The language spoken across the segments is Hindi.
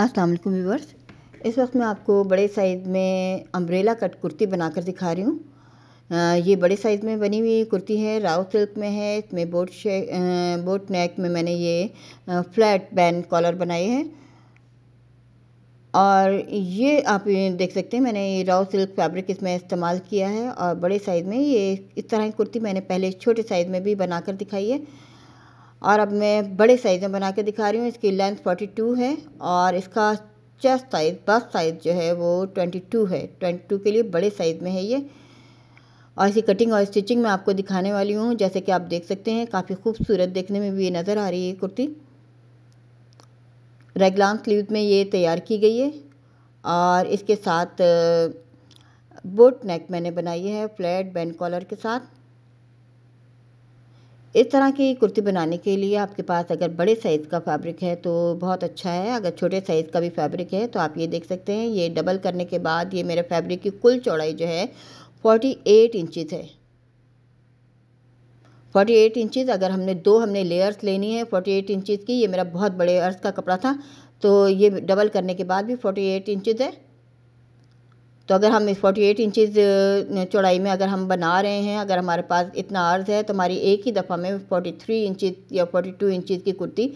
अस्सलाम वालेकुम व्यूअर्स। इस वक्त मैं आपको बड़े साइज़ में अम्ब्रेला कट कुर्ती बनाकर दिखा रही हूँ। ये बड़े साइज़ में बनी हुई कुर्ती है, राव सिल्क में है। इसमें बोट नेक में मैंने ये फ्लैट बैंड कॉलर बनाए हैं और ये आप देख सकते हैं मैंने ये राव सिल्क फैब्रिक इसमें इस्तेमाल किया है। और बड़े साइज़ में ये इस तरह की कुर्ती मैंने पहले छोटे साइज़ में भी बनाकर दिखाई है और अब मैं बड़े साइज़ में बना के दिखा रही हूँ। इसकी लेंथ 42 है और इसका चेस्ट साइज़, बस्ट साइज़ जो है वो 22 है। 22 के लिए बड़े साइज़ में है ये। और इसी कटिंग और स्टिचिंग मैं आपको दिखाने वाली हूँ। जैसे कि आप देख सकते हैं काफ़ी खूबसूरत देखने में भी ये नज़र आ रही है कुर्ती। रेगलान स्लीव में ये तैयार की गई है और इसके साथ बोट नेक मैंने बनाई है फ्लैट बैंड कॉलर के साथ। इस तरह की कुर्ती बनाने के लिए आपके पास अगर बड़े साइज़ का फैब्रिक है तो बहुत अच्छा है। अगर छोटे साइज़ का भी फैब्रिक है तो आप ये देख सकते हैं, ये डबल करने के बाद ये मेरे फैब्रिक की कुल चौड़ाई जो है 48 इंचज़ है। 48 इंचज़ अगर हमने लेयर्स लेनी है 48 इंचज़ की। ये मेरा बहुत बड़े अर्ज का कपड़ा था तो ये डबल करने के बाद भी 48 इंचज़ है। तो अगर हम इस 48 इंचज़ चौड़ाई में अगर हम बना रहे हैं, अगर हमारे पास इतना अर्ज़ है तो हमारी एक ही दफ़ा में 43 इंचज़ या 42 इंचज़ की कुर्ती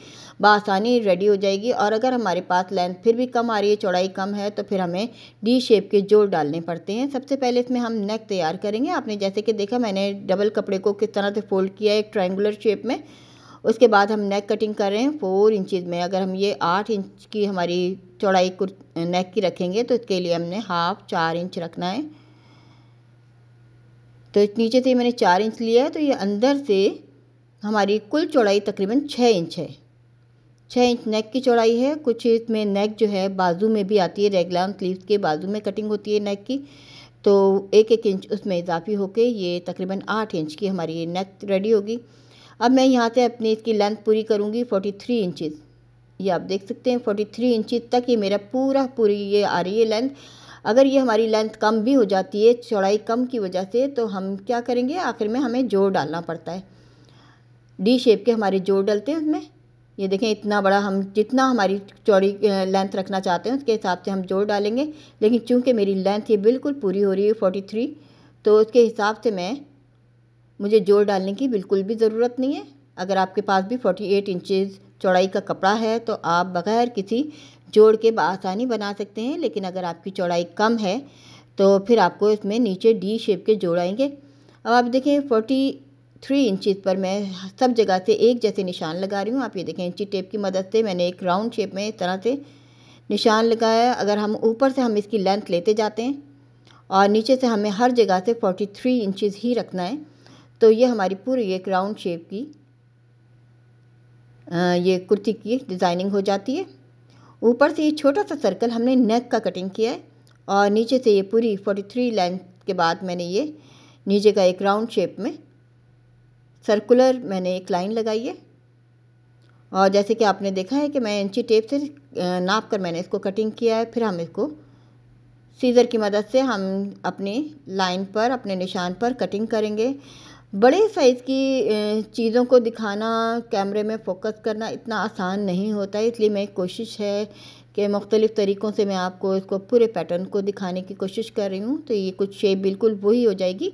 बआसानी रेडी हो जाएगी। और अगर हमारे पास लेंथ फिर भी कम आ रही है, चौड़ाई कम है, तो फिर हमें डी शेप के जोड़ डालने पड़ते हैं। सबसे पहले इसमें हम नेक तैयार करेंगे। आपने जैसे कि देखा मैंने डबल कपड़े को किस तरह से फोल्ड किया है एक ट्रायंगुलर शेप में। उसके बाद हम नेक कटिंग कर रहे हैं 4 इंचज़ में। अगर हम ये 8 इंच की हमारी चौड़ाई नेक की रखेंगे तो इसके लिए हमने हाफ 4 इंच रखना है। तो नीचे से मैंने 4 इंच लिया है तो ये अंदर से हमारी कुल चौड़ाई तकरीबन 6 इंच है। 6 इंच नेक की चौड़ाई है। कुछ इसमें नेक जो है बाजू में भी आती है, रेगलान स्लीव्स के बाजू में कटिंग होती है नेक की, तो 1-1 इंच उसमें इजाफी होके ये तकरीबन 8 इंच की हमारी ये नेक रेडी होगी। अब मैं यहाँ से अपनी इसकी लेंथ पूरी करूँगी 43 इंचज़। ये आप देख सकते हैं 43 इंचज़ तक ये मेरा पूरी ये आ रही है लेंथ। अगर ये हमारी लेंथ कम भी हो जाती है चौड़ाई कम की वजह से तो हम क्या करेंगे, आखिर में हमें जोड़ डालना पड़ता है। डी शेप के हमारे जोड़ डलते हैं उसमें। ये देखें इतना बड़ा, हम जितना हमारी चौड़ी लेंथ रखना चाहते हैं उसके हिसाब से हम जोड़ डालेंगे। लेकिन चूँकि मेरी लेंथ ये बिल्कुल पूरी हो रही है 43, तो उसके हिसाब से मुझे जोड़ डालने की बिल्कुल भी ज़रूरत नहीं है। अगर आपके पास भी 48 इंचज़ चौड़ाई का कपड़ा है तो आप बग़ैर किसी जोड़ के बआसानी बना सकते हैं। लेकिन अगर आपकी चौड़ाई कम है तो फिर आपको इसमें नीचे डी शेप के जोड़ आएंगे। अब आप देखें 43 इंचज़ पर मैं सब जगह से एक जैसे निशान लगा रही हूँ। आप ये देखें इंची टेप की मदद से मैंने एक राउंड शेप में इस तरह से निशान लगाया। अगर हम ऊपर से हम इसकी लेंथ लेते जाते हैं और नीचे से हमें हर जगह से 43 इंचज़ ही रखना है तो ये हमारी पूरी एक राउंड शेप की ये कुर्ती की डिज़ाइनिंग हो जाती है। ऊपर से ये छोटा सा सर्कल हमने नेक का कटिंग किया है और नीचे से ये पूरी 43 लेंथ के बाद मैंने ये नीचे का एक राउंड शेप में सर्कुलर मैंने एक लाइन लगाई है। और जैसे कि आपने देखा है कि मैं इंची टेप से नाप कर मैंने इसको कटिंग किया है। फिर हम इसको सीज़र की मदद से हम अपनी लाइन पर, अपने निशान पर कटिंग करेंगे। बड़े साइज़ की चीज़ों को दिखाना, कैमरे में फ़ोकस करना इतना आसान नहीं होता है, इसलिए मैं कोशिश है कि मुख्तलिफ़ तरीक़ों से मैं आपको इसको पूरे पैटर्न को दिखाने की कोशिश कर रही हूँ। तो ये कुछ शेप बिल्कुल वही हो जाएगी।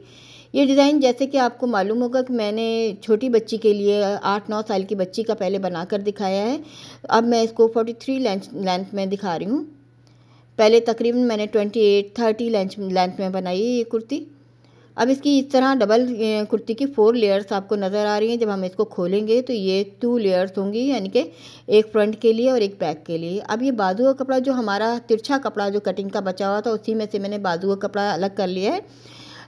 ये डिज़ाइन जैसे कि आपको मालूम होगा कि मैंने छोटी बच्ची के लिए 8-9 साल की बच्ची का पहले बनाकर दिखाया है। अब मैं इसको 43 लेंथ में दिखा रही हूँ। पहले तकरीबन मैंने 28-30 लेंथ में बनाई है ये कुर्ती। अब इसकी इस तरह डबल कुर्ती की 4 लेयर्स आपको नज़र आ रही हैं। जब हम इसको खोलेंगे तो ये 2 लेयर्स होंगी, यानी कि एक फ्रंट के लिए और एक बैक के लिए। अब ये बाजू का कपड़ा जो हमारा तिरछा कपड़ा जो कटिंग का बचा हुआ था उसी में से मैंने बाजू का कपड़ा अलग कर लिया है।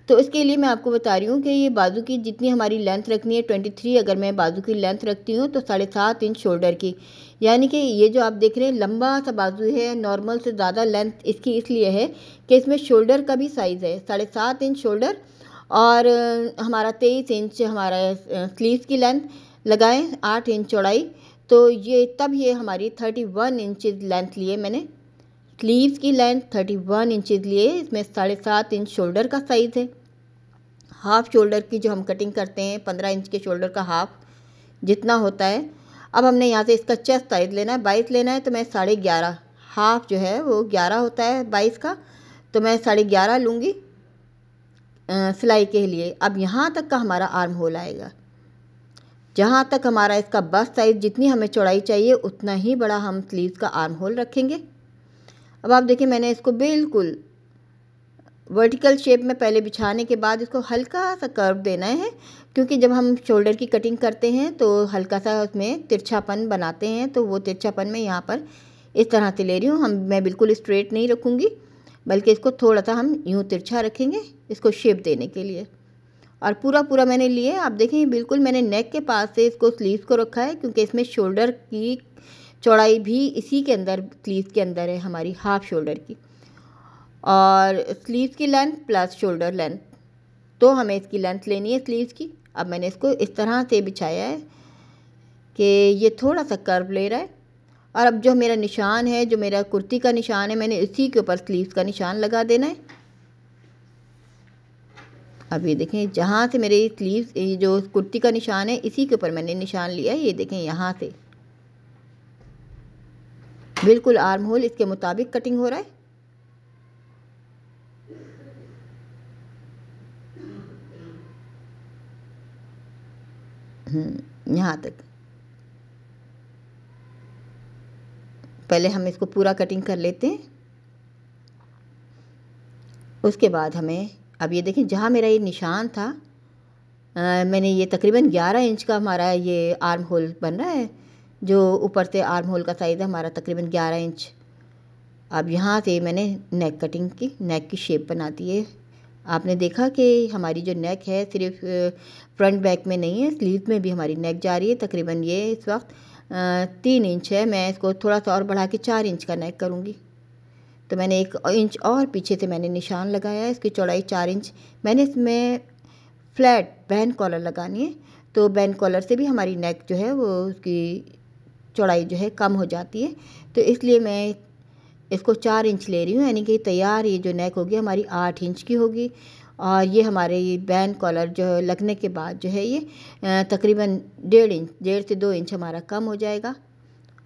तो इसके लिए मैं आपको बता रही हूँ कि ये बाजू की जितनी हमारी लेंथ रखनी है 23, अगर मैं बाजू की लेंथ रखती हूँ तो 7.5 इंच शोल्डर की, यानी कि ये जो आप देख रहे हैं लंबा सा बाजू है। नॉर्मल से ज़्यादा लेंथ इसकी इसलिए है कि इसमें शोल्डर का भी साइज़ है 7.5 इंच शोल्डर और हमारा 23 इंच हमारा स्लीव्स की लेंथ लगाएं, 8 इंच चौड़ाई। तो ये तब ये हमारी 31 इंचज़ लेंथ लिए मैंने। स्लीव्स की लेंथ 31 इंचज़ लिए। इसमें 7.5 इंच शोल्डर का साइज़ है। हाफ़ शोल्डर की जो हम कटिंग करते हैं 15 इंच के शोल्डर का हाफ़ जितना होता है। अब हमने यहाँ से इसका चेस्ट साइज़ लेना है 22 लेना है, तो मैं 11.5 हाफ जो है वो 11 होता है 22 का, तो मैं 11.5 लूँगी सिलाई के लिए। अब यहाँ तक का हमारा आर्म होल आएगा, जहाँ तक हमारा इसका बस्ट साइज़ जितनी हमें चौड़ाई चाहिए उतना ही बड़ा हम स्लीव्स का आर्म होल रखेंगे। अब आप देखिए मैंने इसको बिल्कुल वर्टिकल शेप में पहले बिछाने के बाद इसको हल्का सा कर्व देना है, क्योंकि जब हम शोल्डर की कटिंग करते हैं तो हल्का सा उसमें तिरछापन बनाते हैं, तो वो तिरछापन मैं यहाँ पर इस तरह से ले रही हूँ। मैं बिल्कुल स्ट्रेट नहीं रखूँगी, बल्कि इसको थोड़ा सा हम यूँ तिरछा रखेंगे इसको शेप देने के लिए। और पूरा मैंने लिए, आप देखें बिल्कुल मैंने नेक के पास से इसको स्लीव्स को रखा है, क्योंकि इसमें शोल्डर की चौड़ाई भी इसी के अंदर स्लीव्स के अंदर है, हमारी हाफ शोल्डर की, और स्लीव्स की लेंथ प्लस शोल्डर लेंथ, तो हमें इसकी लेंथ लेनी है स्लीव्स की। अब मैंने इसको इस तरह से बिछाया है कि ये थोड़ा सा कर्व ले रहा है, और अब जो मेरा निशान है, जो मेरा कुर्ती का निशान है, मैंने इसी के ऊपर स्लीव्स का निशान लगा देना है। अब ये देखें जहाँ से मेरे स्लीव्स, ये जो कुर्ती का निशान है इसी के ऊपर मैंने निशान लिया है, ये देखें यहाँ से बिल्कुल आर्म होल इसके मुताबिक कटिंग हो रहा है। यहाँ तक पहले हम इसको पूरा कटिंग कर लेते हैं, उसके बाद हमें अब ये देखें जहाँ मेरा ये निशान था, मैंने ये तकरीबन 11 इंच का हमारा ये आर्म होल बन रहा है, जो ऊपर से आर्म होल का साइज़ है हमारा तकरीबन 11 इंच। अब यहाँ से मैंने नेक कटिंग की, नेक की शेप बना दी है। आपने देखा कि हमारी जो नेक है सिर्फ फ्रंट बैक में नहीं है, स्लीव में भी हमारी नेक जा रही है। तकरीबन ये इस वक्त 3 इंच है, मैं इसको थोड़ा सा और बढ़ा के 4 इंच का नेक करूँगी। तो मैंने 1 इंच और पीछे से मैंने निशान लगाया है, इसकी चौड़ाई 4 इंच। मैंने इसमें फ्लैट बैंड कॉलर लगानी है, तो बैंड कॉलर से भी हमारी नेक जो है वो उसकी चौड़ाई जो है कम हो जाती है, तो इसलिए मैं इसको 4 इंच ले रही हूँ, यानी कि तैयार ये जो नेक होगी हमारी 8 इंच की होगी। और ये हमारे ये बैंड कॉलर जो लगने के बाद जो है ये तकरीबन 1.5 से 2 इंच हमारा कम हो जाएगा,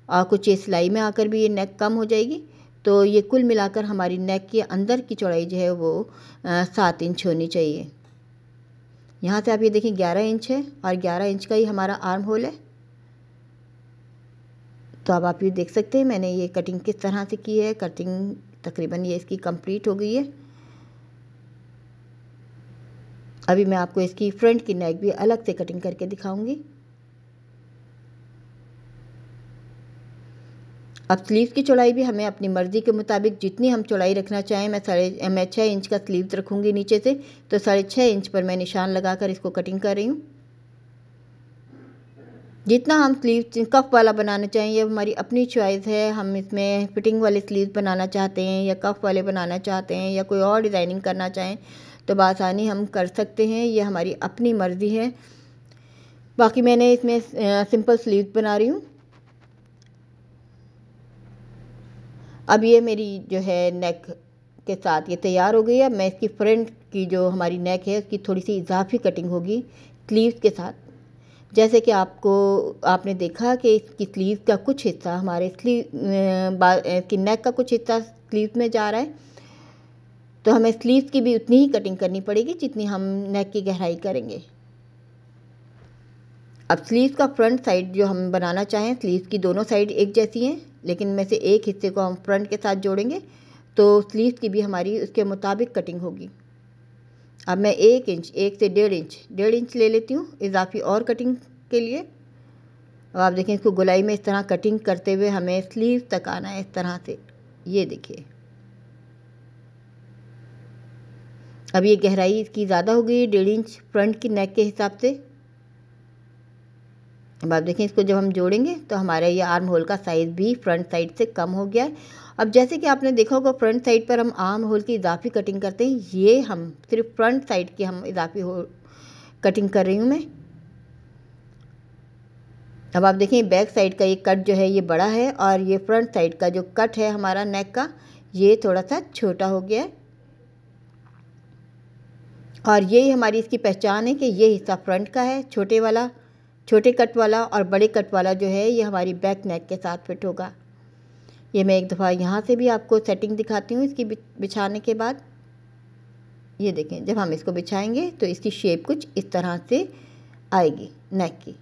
और कुछ ये सिलाई में आकर भी ये नेक कम हो जाएगी। तो ये कुल मिलाकर हमारी नेक के अंदर की चौड़ाई जो है वो 7 इंच होनी चाहिए। यहाँ से आप ये देखें 11 इंच है, और 11 इंच का ही हमारा आर्म होल है। तो अब आप ये देख सकते हैं मैंने ये कटिंग किस तरह से की है। कटिंग तकरीबन ये इसकी कंप्लीट हो गई है। अभी मैं आपको इसकी फ्रंट की नेक भी अलग से कटिंग करके दिखाऊंगी। अब स्लीव्स की चौड़ाई भी हमें अपनी मर्ज़ी के मुताबिक जितनी हम चौड़ाई रखना चाहें, मैं 6 इंच का स्लीव्स रखूँगी नीचे से, तो 6.5 इंच पर मैं निशान लगाकर इसको कटिंग कर रही हूँ। जितना हम स्लीव कफ़ वाला बनाना चाहें ये हमारी अपनी चॉइस है। हम इसमें फिटिंग वाले स्लीव बनाना चाहते हैं या कफ़ वाले बनाना चाहते हैं या कोई और डिज़ाइनिंग करना चाहें तो बआसानी हम कर सकते हैं, ये हमारी अपनी मर्ज़ी है। बाकी मैंने इसमें सिंपल स्लीव बना रही हूँ। अब ये मेरी जो है नेक के साथ ये तैयार हो गई है। मैं इसकी फ्रंट की जो हमारी नेक है उसकी थोड़ी सी इजाफी कटिंग होगी स्लीव्स के साथ। जैसे कि आपने देखा कि इसकी स्लीव का कुछ हिस्सा हमारे की नेक का कुछ हिस्सा स्लीव में जा रहा है, तो हमें स्लीव की भी उतनी ही कटिंग करनी पड़ेगी जितनी हम नेक की गहराई करेंगे। अब स्लीव का फ्रंट साइड जो हम बनाना चाहें, स्लीव की दोनों साइड एक जैसी हैं, लेकिन में से एक हिस्से को हम फ्रंट के साथ जोड़ेंगे तो स्लीव की भी हमारी उसके मुताबिक कटिंग होगी। अब मैं 1 इंच 1 से 1.5 इंच ले लेती हूँ इजाफी और कटिंग के लिए। अब आप देखें इसको गोलाई में इस तरह कटिंग करते हुए हमें स्लीव तक आना है, इस तरह से। ये देखिए अब ये गहराई इसकी ज़्यादा हो गई है 1.5 इंच फ्रंट की नेक के हिसाब से। अब आप देखें इसको जब हम जोड़ेंगे तो हमारा ये आर्म होल का साइज़ भी फ्रंट साइड से कम हो गया है। अब जैसे कि आपने देखा होगा फ्रंट साइड पर हम आर्म होल की इजाफी कटिंग करते हैं, ये हम सिर्फ फ्रंट साइड की हम इजाफी कटिंग कर रही हूँ मैं। अब आप देखें बैक साइड का ये कट जो है ये बड़ा है, और ये फ्रंट साइड का जो कट है हमारा नेक का ये थोड़ा सा छोटा हो गया है। और यही हमारी इसकी पहचान है कि ये हिस्सा फ्रंट का है छोटे कट वाला, और बड़े कट वाला जो है ये हमारी बैक नेक के साथ फिट होगा। ये मैं एक दफ़ा यहाँ से भी आपको सेटिंग दिखाती हूँ इसकी बिछाने के बाद। ये देखें, जब हम इसको बिछाएंगे तो इसकी शेप कुछ इस तरह से आएगी नेक की।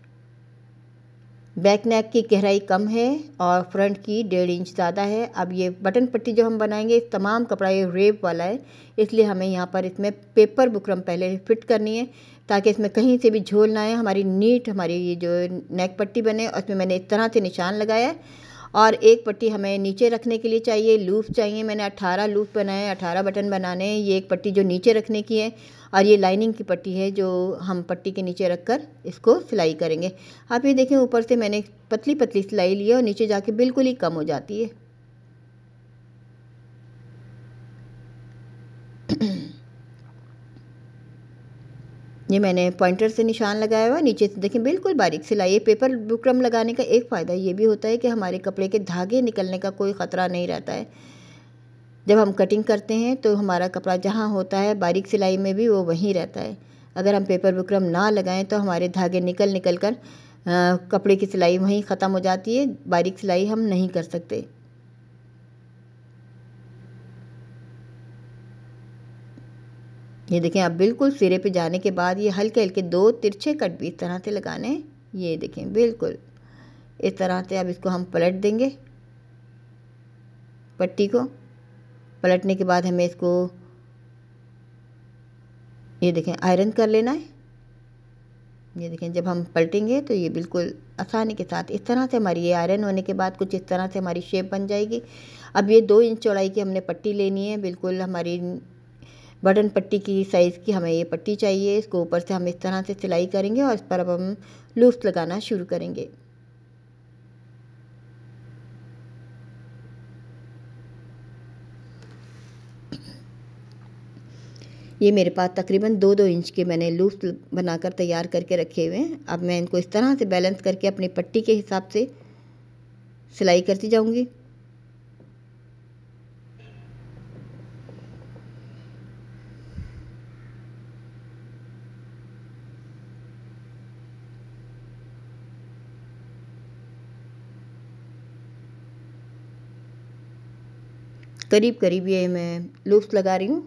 बैक नेक की गहराई कम है और फ्रंट की 1.5 इंच ज़्यादा है। अब ये बटन पट्टी जो हम बनाएंगे, इस तमाम कपड़ा ये रेप वाला है, इसलिए हमें यहाँ पर इसमें पेपर बुकरम पहले फिट करनी है ताकि इसमें कहीं से भी झोल ना आए। हमारी नीट हमारी ये जो नेक पट्टी बने, उसमें मैंने इस तरह से निशान लगाया है और एक पट्टी हमें नीचे रखने के लिए चाहिए, लूप चाहिए। मैंने 18 लूप बनाए, 18 बटन बनाने हैं। ये एक पट्टी जो नीचे रखने की है और ये लाइनिंग की पट्टी है जो हम पट्टी के नीचे रखकर इसको सिलाई करेंगे। आप ये देखें, ऊपर से मैंने पतली पतली सिलाई ली है और नीचे जाके बिल्कुल ही कम हो जाती है। ये मैंने पॉइंटर से निशान लगाया हुआ है। नीचे से देखें बिल्कुल बारीक सिलाई है। पेपर बुकरम लगाने का एक फ़ायदा ये भी होता है कि हमारे कपड़े के धागे निकलने का कोई ख़तरा नहीं रहता है। जब हम कटिंग करते हैं तो हमारा कपड़ा जहाँ होता है बारीक सिलाई में भी वो वहीं रहता है। अगर हम पेपर बुकरम ना लगाएं तो हमारे धागे निकल कर कपड़े की सिलाई वहीं ख़त्म हो जाती है, बारीक सिलाई हम नहीं कर सकते। ये देखें, अब बिल्कुल सिरे पे जाने के बाद ये हल्के हल्के 2 तिरछे कट भी इस तरह से लगाने हैं। ये देखें बिल्कुल इस तरह से। अब इसको हम पलट देंगे, पट्टी को पलटने के बाद हमें इसको ये देखें आयरन कर लेना है। ये देखें, जब हम पलटेंगे तो ये बिल्कुल आसानी के साथ इस तरह से हमारी ये आयरन होने के बाद कुछ इस तरह से हमारी शेप बन जाएगी। अब ये 2 इंच चौड़ाई की हमने पट्टी लेनी है, बिल्कुल हमारी बटन पट्टी की साइज़ की हमें ये पट्टी चाहिए। इसको ऊपर से हम इस तरह से सिलाई करेंगे और इस पर अब हम लूप्स लगाना शुरू करेंगे। ये मेरे पास तकरीबन 2-2 इंच के मैंने लूप्स बनाकर तैयार करके रखे हुए हैं। अब मैं इनको इस तरह से बैलेंस करके अपनी पट्टी के हिसाब से सिलाई करती जाऊंगी। करीब करीब ये मैं लूप्स लगा रही हूँ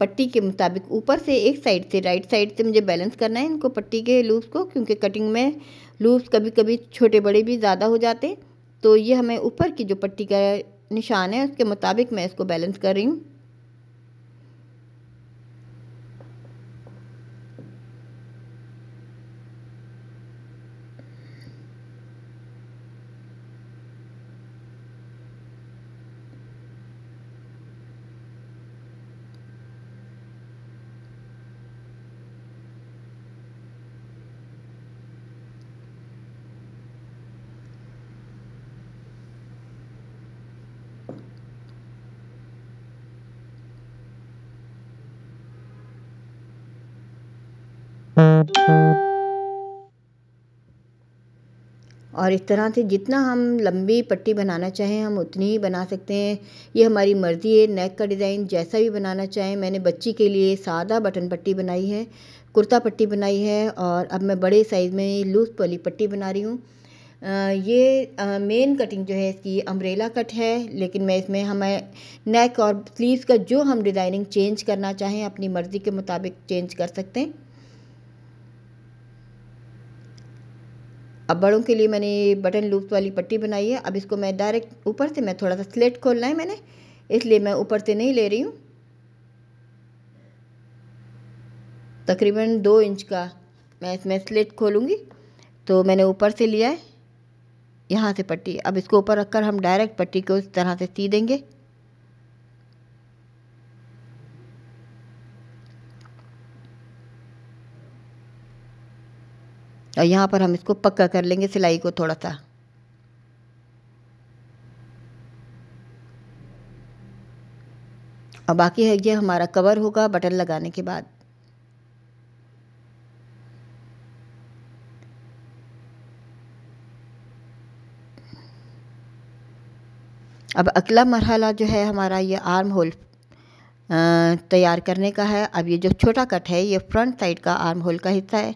पट्टी के मुताबिक। ऊपर से एक साइड से, राइट साइड से मुझे बैलेंस करना है इनको पट्टी के लूप्स को, क्योंकि कटिंग में लूप्स कभी कभी छोटे बड़े भी ज़्यादा हो जाते हैं। तो ये हमें ऊपर की जो पट्टी का निशान है उसके मुताबिक मैं इसको बैलेंस कर रही हूँ। और इस तरह से जितना हम लंबी पट्टी बनाना चाहें हम उतनी ही बना सकते हैं। ये हमारी मर्ज़ी है, नेक का डिज़ाइन जैसा भी बनाना चाहें। मैंने बच्ची के लिए सादा बटन पट्टी बनाई है, कुर्ता पट्टी बनाई है और अब मैं बड़े साइज़ में लूज़ वाली पट्टी बना रही हूँ। ये मेन कटिंग जो है इसकी अम्ब्रेला कट है, लेकिन मैं इसमें हमें नेक और स्लीव्स का जो हम डिज़ाइनिंग चेंज करना चाहें अपनी मर्ज़ी के मुताबिक चेंज कर सकते हैं। अब बड़ों के लिए मैंने बटन लूप्स वाली पट्टी बनाई है। अब इसको मैं डायरेक्ट ऊपर से, मैं थोड़ा सा स्लिट खोलना है मैंने, इसलिए मैं ऊपर से नहीं ले रही हूँ। तकरीबन 2 इंच का मैं इसमें स्लिट खोलूँगी, तो मैंने ऊपर से लिया है यहाँ से पट्टी। अब इसको ऊपर रखकर हम डायरेक्ट पट्टी को इस तरह से सी देंगे। और यहाँ पर हम इसको पक्का कर लेंगे सिलाई को थोड़ा सा। और बाकी है ये हमारा कवर होगा बटन लगाने के बाद। अब अगला मरहला जो है हमारा ये आर्म होल तैयार करने का है। अब ये जो छोटा कट है ये फ्रंट साइड का आर्म होल का हिस्सा है।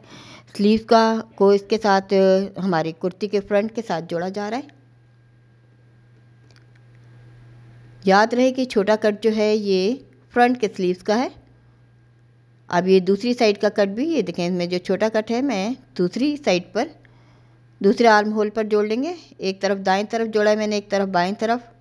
स्लीव का को इसके साथ हमारी कुर्ती के फ्रंट के साथ जोड़ा जा रहा है। याद रहे कि छोटा कट जो है ये फ्रंट के स्लीव्स का है। अब ये दूसरी साइड का कट भी, ये देखें, इसमें जो छोटा कट है मैं दूसरी साइड पर दूसरे आर्म होल पर जोड़ लेंगे। एक तरफ दाएं तरफ जोड़ा है मैंने, एक तरफ बाएं तरफ।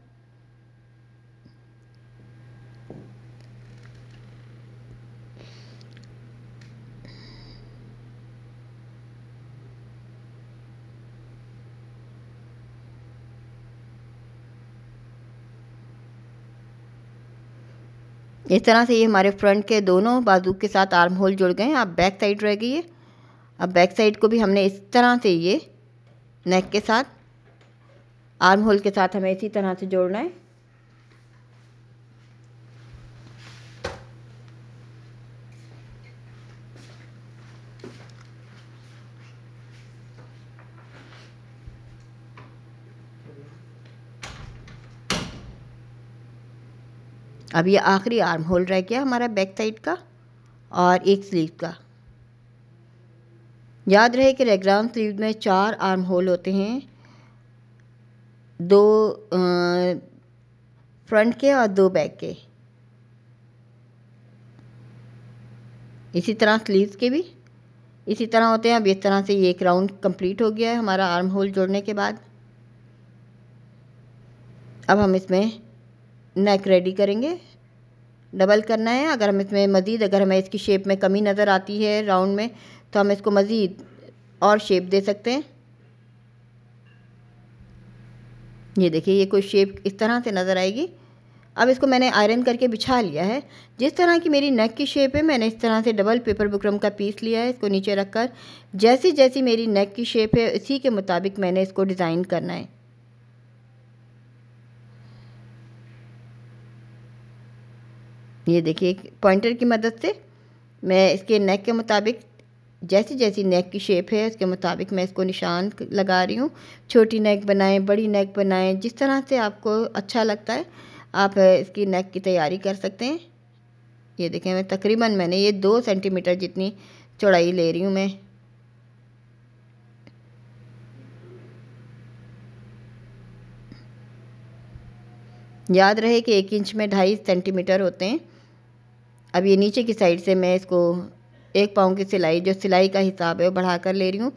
इस तरह से ये हमारे फ्रंट के दोनों बाजू के साथ आर्म होल जुड़ गए हैं। अब बैक साइड रह गई है। अब बैक साइड को भी हमने इस तरह से ये नेक के साथ आर्म होल के साथ हमें इसी तरह से जोड़ना है। अब ये आखिरी आर्म होल रह गया हमारा बैक साइड का और एक स्लीव का। याद रहे कि रेगराउंड स्लीव में 4 आर्म होल होते हैं, 2 फ्रंट के और 2 बैक के। इसी तरह स्लीव्स के भी इसी तरह होते हैं। अब इस तरह से ये एक राउंड कंप्लीट हो गया है हमारा आर्म होल जोड़ने के बाद। अब हम इसमें नेक रेडी करेंगे। डबल करना है। अगर हम इसमें मज़ीद, अगर हमें इसकी शेप में कमी नज़र आती है राउंड में, तो हम इसको मज़ीद और शेप दे सकते हैं। ये देखिए, ये कोई शेप इस तरह से नज़र आएगी। अब इसको मैंने आयरन करके बिछा लिया है। जिस तरह की मेरी नेक की शेप है, मैंने इस तरह से डबल पेपर बुकरम का पीस लिया है। इसको नीचे रखकर जैसी जैसी मेरी नेक की शेप है इसी के मुताबिक मैंने इसको डिज़ाइन करना है। ये देखिए, पॉइंटर की मदद से मैं इसके नेक के मुताबिक, जैसी जैसी नेक की शेप है उसके मुताबिक मैं इसको निशान लगा रही हूँ। छोटी नेक बनाएं, बड़ी नेक बनाएं, जिस तरह से आपको अच्छा लगता है आप इसकी नेक की तैयारी कर सकते हैं। ये देखें, मैं तकरीबन मैंने ये 2 सेंटीमीटर जितनी चौड़ाई ले रही हूँ मैं। याद रहे कि 1 इंच में 2.5 सेंटीमीटर होते हैं। अब ये नीचे की साइड से मैं इसको 1 पाँव की सिलाई, जो सिलाई का हिसाब है वो बढ़ा कर ले रही हूँ।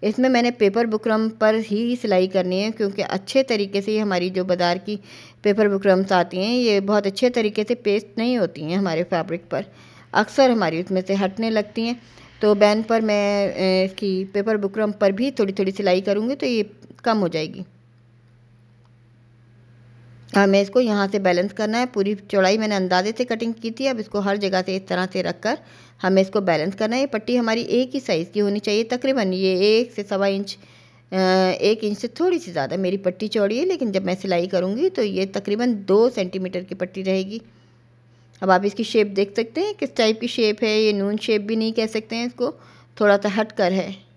इसमें मैंने पेपर बुकरम पर ही सिलाई करनी है, क्योंकि अच्छे तरीके से ये हमारी जो बाज़ार की पेपर बुकरम्स आती हैं ये बहुत अच्छे तरीके से पेस्ट नहीं होती हैं हमारे फैब्रिक पर, अक्सर हमारी उसमें से हटने लगती हैं। तो बैन पर मैं इसकी पेपर बुकरम पर भी थोड़ी थोड़ी सिलाई करूँगी तो ये कम हो जाएगी। हमें इसको यहाँ से बैलेंस करना है। पूरी चौड़ाई मैंने अंदाजे से कटिंग की थी। अब इसको हर जगह से इस तरह से रखकर हमें इसको बैलेंस करना है। ये पट्टी हमारी एक ही साइज़ की होनी चाहिए। तकरीबन ये 1 से 1.25 इंच, 1 इंच से थोड़ी सी ज़्यादा मेरी पट्टी चौड़ी है, लेकिन जब मैं सिलाई करूँगी तो ये तकरीबन 2 सेंटीमीटर की पट्टी रहेगी। अब आप इसकी शेप देख सकते हैं किस टाइप की शेप है। ये नून शेप भी नहीं कह सकते हैं इसको, थोड़ा सा हट कर है।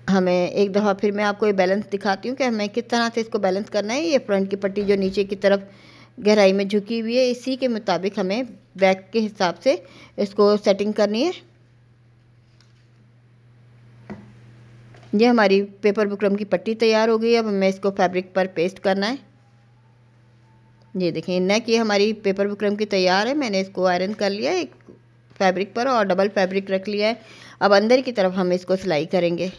हमें एक दफ़ा फिर मैं आपको ये बैलेंस दिखाती हूँ कि हमें किस तरह से इसको बैलेंस करना है। ये फ्रंट की पट्टी जो नीचे की तरफ गहराई में झुकी हुई है, इसी के मुताबिक हमें बैक के हिसाब से इसको सेटिंग करनी है। ये हमारी पेपर बुकरम की पट्टी तैयार हो गई। अब हमें इसको फैब्रिक पर पेस्ट करना है। ये देखें, नेक ये हमारी पेपर बुकरम की तैयार है। मैंने इसको आयरन कर लिया है एक फैब्रिक पर और डबल फैब्रिक रख लिया है। अब अंदर की तरफ हम इसको सिलाई करेंगे।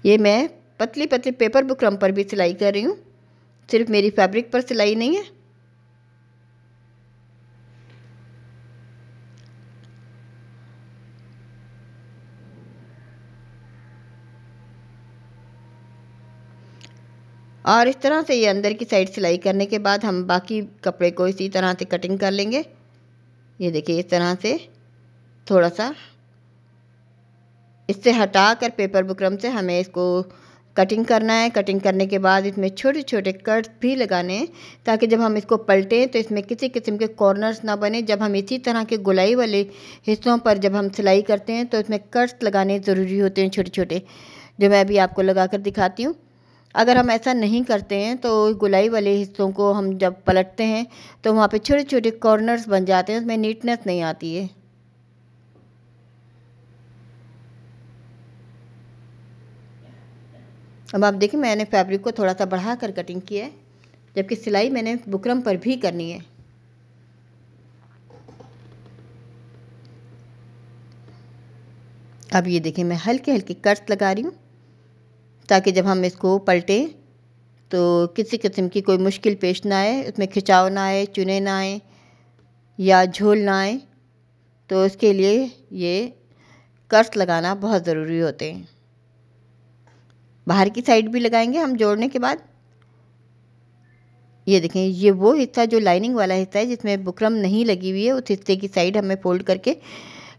ये मैं पतली पतली पेपर बुकरम पर भी सिलाई कर रही हूँ, सिर्फ मेरी फैब्रिक पर सिलाई नहीं है। और इस तरह से ये अंदर की साइड सिलाई करने के बाद हम बाकी कपड़े को इसी तरह से कटिंग कर लेंगे। ये देखिए, इस तरह से थोड़ा सा इससे हटा कर पेपर बुकरम से हमें इसको कटिंग करना है। कटिंग करने के बाद इसमें छोटे छोटे कट्स भी लगाने हैं, ताकि जब हम इसको पलटें तो इसमें किसी किस्म के कॉर्नर्स ना बने। जब हम इसी तरह के गोलाई वाले हिस्सों पर जब हम सिलाई करते हैं तो इसमें कट्स लगाने ज़रूरी होते हैं, छोटे छोटे, जो मैं अभी आपको लगा कर दिखाती हूँ। अगर हम ऐसा नहीं करते हैं तो गोलाई वाले हिस्सों को हम जब पलटते हैं तो वहाँ पे छोटे छोटे कॉर्नर्स बन जाते हैं, उसमें नीटनेस नहीं आती है। अब आप देखिए मैंने फैब्रिक को थोड़ा सा बढ़ा कर कटिंग की है, जबकि सिलाई मैंने बुकरम पर भी करनी है। अब ये देखिए मैं हल्के हल्के कट्स लगा रही हूँ, ताकि जब हम इसको पलटें तो किसी किस्म की कोई मुश्किल पेश ना आए, उसमें खिंचाव ना आए, चुने ना आए या झोल ना आए। तो इसके लिए ये कट्स लगाना बहुत ज़रूरी होते हैं। बाहर की साइड भी लगाएंगे हम जोड़ने के बाद। ये देखें, ये वो हिस्सा जो लाइनिंग वाला हिस्सा है जिसमें बुकरम नहीं लगी हुई है, उस हिस्से की साइड हमें फोल्ड करके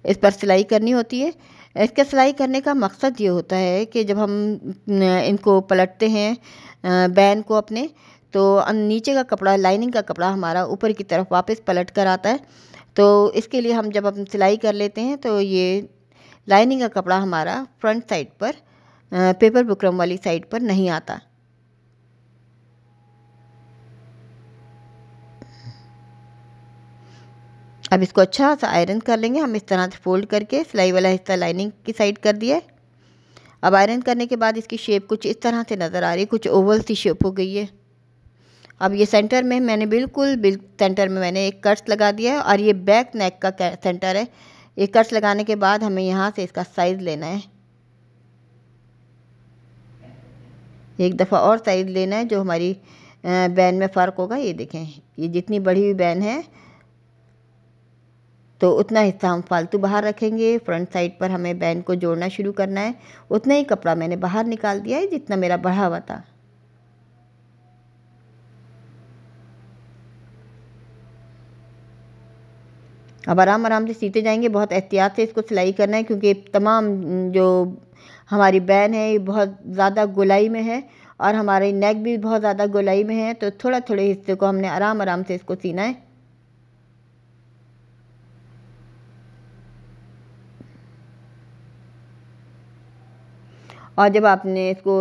इस पर सिलाई करनी होती है। इसका सिलाई करने का मकसद ये होता है कि जब हम इनको पलटते हैं बैन को अपने, तो नीचे का कपड़ा, लाइनिंग का कपड़ा हमारा ऊपर की तरफ वापस पलट कर आता है। तो इसके लिए हम जब अपन सिलाई कर लेते हैं तो ये लाइनिंग का कपड़ा हमारा फ्रंट साइड पर, पेपर बुकरम वाली साइड पर नहीं आता। अब इसको अच्छा सा आयरन कर लेंगे। हम इस तरह से फोल्ड करके सिलाई वाला हिस्सा लाइनिंग की साइड कर दिया है। अब आयरन करने के बाद इसकी शेप कुछ इस तरह से नज़र आ रही है, कुछ ओवल सी शेप हो गई है। अब ये सेंटर में मैंने बिल्कुल सेंटर में मैंने एक कट्स लगा दिया है, और ये बैक नेक का सेंटर है। ये कट्स लगाने के बाद हमें यहाँ से इसका साइज़ लेना है, एक दफ़ा और साइज़ लेना है जो हमारी बैन में फ़र्क होगा। ये देखें, ये जितनी बड़ी हुई बैन है तो उतना हिस्सा हम फालतू बाहर रखेंगे। फ्रंट साइड पर हमें बैन को जोड़ना शुरू करना है। उतना ही कपड़ा मैंने बाहर निकाल दिया है जितना मेरा बढ़ा हुआ था। अब आराम आराम से सीते जाएंगे, बहुत एहतियात से इसको सिलाई करना है, क्योंकि तमाम जो हमारी बैन है ये बहुत ज़्यादा गोलाई में है और हमारी नेक भी बहुत ज़्यादा गोलाई में है। तो थोड़ा थोड़े हिस्से को हमने आराम आराम से इसको सीना है। और जब आपने इसको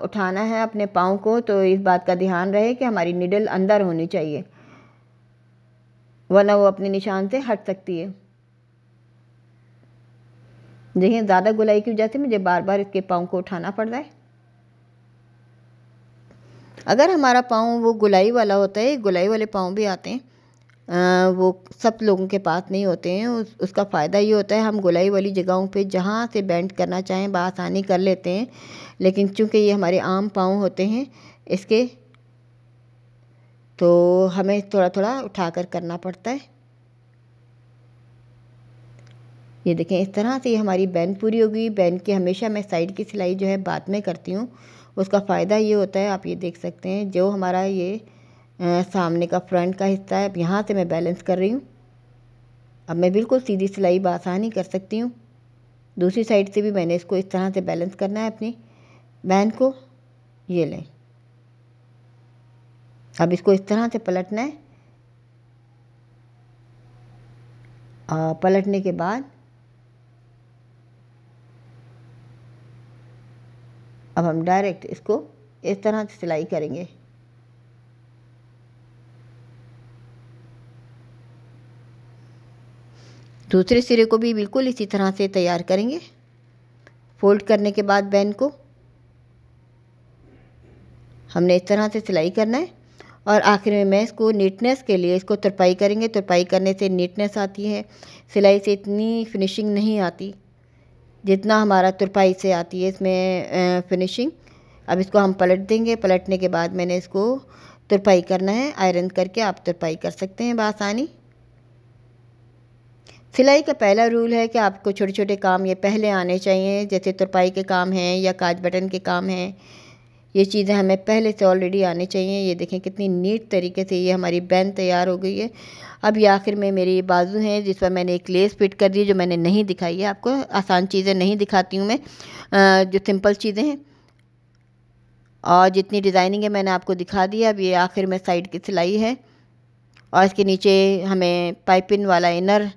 उठाना है अपने पाँव को, तो इस बात का ध्यान रहे कि हमारी निडल अंदर होनी चाहिए, वरना वो अपने निशान से हट सकती है। देखिए ज़्यादा गोलाई की वजह से मुझे बार बार इसके पाँव को उठाना पड़ रहा है। अगर हमारा पाँव वो गोलाई वाला होता है, गोलाई वाले पाँव भी आते हैं, वो सब लोगों के पास नहीं होते हैं। उसका फ़ायदा ये होता है हम गोलाई वाली जगहों पे जहाँ से बेंड करना चाहें बआसानी कर लेते हैं। लेकिन चूँकि ये हमारे आम पाँव होते हैं इसके, तो हमें थोड़ा थोड़ा उठाकर करना पड़ता है। ये देखें, इस तरह से हमारी बैन पूरी होगी। बैन की हमेशा मैं साइड की सिलाई जो है बाद में करती हूँ। उसका फ़ायदा ये होता है, आप ये देख सकते हैं, जो हमारा ये सामने का फ्रंट का हिस्सा है, अब यहाँ से मैं बैलेंस कर रही हूँ। अब मैं बिल्कुल सीधी सिलाई बआसानी कर सकती हूँ। दूसरी साइड से भी मैंने इसको इस तरह से बैलेंस करना है अपनी बैन को। ये लें, अब इसको इस तरह से पलटना है। पलटने के बाद अब हम डायरेक्ट इसको इस तरह से सिलाई करेंगे। दूसरे सिरे को भी बिल्कुल इसी तरह से तैयार करेंगे। फोल्ड करने के बाद बैन को हमने इस तरह से सिलाई करना है, और आखिर में मैं इसको नीटनेस के लिए इसको तुरपाई करेंगे। तुरपाई करने से नीटनेस आती है, सिलाई से इतनी फिनिशिंग नहीं आती जितना हमारा तुरपाई से आती है इसमें फिनिशिंग। अब इसको हम पलट देंगे। पलटने के बाद मैंने इसको तुरपाई करना है। आयरन करके आप तुरपाई कर सकते हैं बआसानी। सिलाई का पहला रूल है कि आपको छोटे छोटे काम ये पहले आने चाहिए, जैसे तुरपाई के काम हैं या काज बटन के काम हैं। ये चीज़ें हमें पहले से ऑलरेडी आनी चाहिए। ये देखें कितनी नीट तरीके से ये हमारी बैन तैयार हो गई है। अब ये आखिर में मेरी बाजू हैं जिस पर मैंने एक लेस फिट कर दी, जो मैंने नहीं दिखाई है आपको। आसान चीज़ें नहीं दिखाती हूँ मैं, जो सिंपल चीज़ें हैं, और जितनी डिज़ाइनिंग है मैंने आपको दिखा दी। अब ये आखिर में साइड की सिलाई है, और इसके नीचे हमें पाइपिंग वाला इनर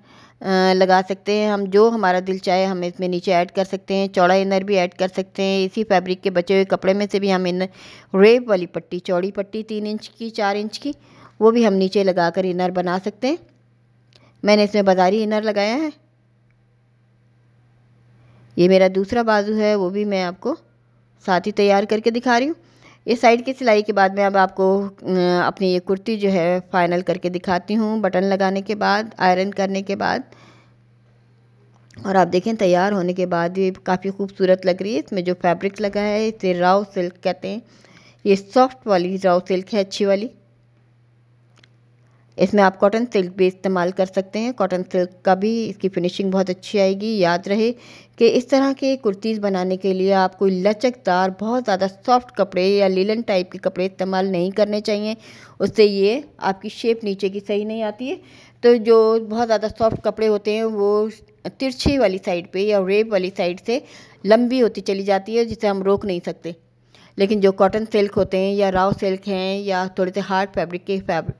लगा सकते हैं हम। जो हमारा दिल चाहे हम इसमें नीचे ऐड कर सकते हैं। चौड़ा इनर भी ऐड कर सकते हैं। इसी फैब्रिक के बचे हुए कपड़े में से भी हम इन रेप वाली पट्टी, चौड़ी पट्टी 3 इंच की, 4 इंच की, वो भी हम नीचे लगाकर इनर बना सकते हैं। मैंने इसमें बाजारी इनर लगाया है। ये मेरा दूसरा बाजू है, वो भी मैं आपको साथ ही तैयार करके दिखा रही हूँ। इस साइड की सिलाई के बाद मैं अब आपको अपनी ये कुर्ती जो है फाइनल करके दिखाती हूँ, बटन लगाने के बाद, आयरन करने के बाद। और आप देखें तैयार होने के बाद ये काफ़ी खूबसूरत लग रही है। इसमें जो फैब्रिक लगा है इसे राव सिल्क कहते हैं। ये सॉफ्ट वाली राव सिल्क है, अच्छी वाली। इसमें आप कॉटन सिल्क भी इस्तेमाल कर सकते हैं। कॉटन सिल्क का भी इसकी फिनिशिंग बहुत अच्छी आएगी। याद रहे कि इस तरह के कुर्तीज़ बनाने के लिए आपको लचकदार, बहुत ज़्यादा सॉफ्ट कपड़े या लीलन टाइप के कपड़े इस्तेमाल नहीं करने चाहिए। उससे ये आपकी शेप नीचे की सही नहीं आती है। तो जो बहुत ज़्यादा सॉफ्ट कपड़े होते हैं वो तिरछी वाली साइड पे या रेब वाली साइड से लंबी होती चली जाती है, जिसे हम रोक नहीं सकते। लेकिन जो कॉटन सिल्क होते हैं या राव सिल्क हैं या थोड़े से हार्ड फैब्रिक के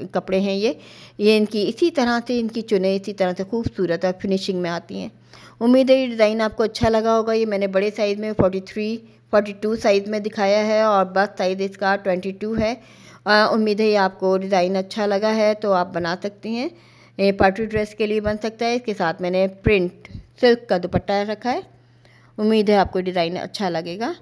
कपड़े हैं, ये इनकी इसी तरह से इनकी चुनें इसी तरह से खूबसूरत और फिनिशिंग में आती हैं। उम्मीद है ये डिज़ाइन आपको अच्छा लगा होगा। ये मैंने बड़े साइज़ में 42 साइज़ में दिखाया है और बस साइज़ इसका 22 है। उम्मीद है ये आपको डिज़ाइन अच्छा लगा है तो आप बना सकती हैं। ये पार्टी ड्रेस के लिए बन सकता है। इसके साथ मैंने प्रिंट सिल्क का दुपट्टा रखा है। उम्मीद है आपको डिज़ाइन अच्छा लगेगा।